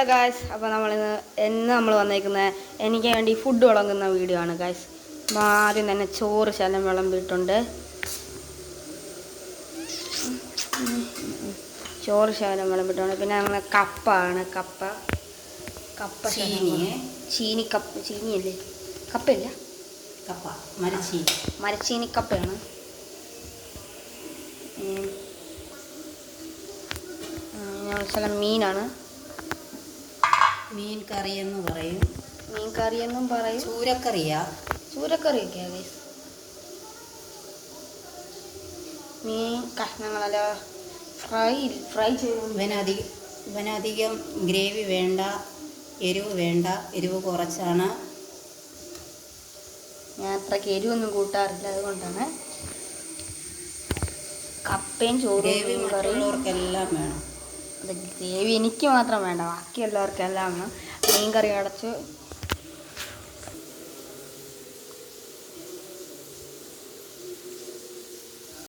Guys, അപ്പോൾ നമ്മൾ വന്നേക്കുന്നത് എനിക്ക് വേണ്ടി ഫുഡ് വിളമ്പുന്ന വീഡിയോ ആണ് ഗായ്സ്. അപ്പോൾ ആദ്യം തന്നെ ചോറ് ശകലം വിളമ്പിയിട്ടുണ്ട്. പിന്നെ അങ്ങനെ കപ്പ ചീനിയല്ലേ, കപ്പയില്ല, മരച്ചീനി കപ്പയാണ്. ശകലം മീനാണ്, മീൻ കറി എന്ന് പറയും. ചൂരക്കറിയൊക്കെയാ ഗൈസ്. മീൻ കഷ്ണങ്ങളല്ല ഫ്രൈ ചെയ്ത്. ഇവനധികം ഗ്രേവി വേണ്ട, എരിവ് വേണ്ട. എരിവ് കുറച്ചാണ്. ഞാൻ അത്രയ്ക്ക് എരിവൊന്നും കൂട്ടാറില്ല, അതുകൊണ്ടാണ്. കപ്പയും ചോറും മറ്റുള്ളവർക്കെല്ലാം വേണം. അത് ഗ്രേവി എനിക്ക് മാത്രം വേണ്ട, ബാക്കി എല്ലാവർക്കും എല്ലാം വേണം. മീൻ കറി അടച്ച്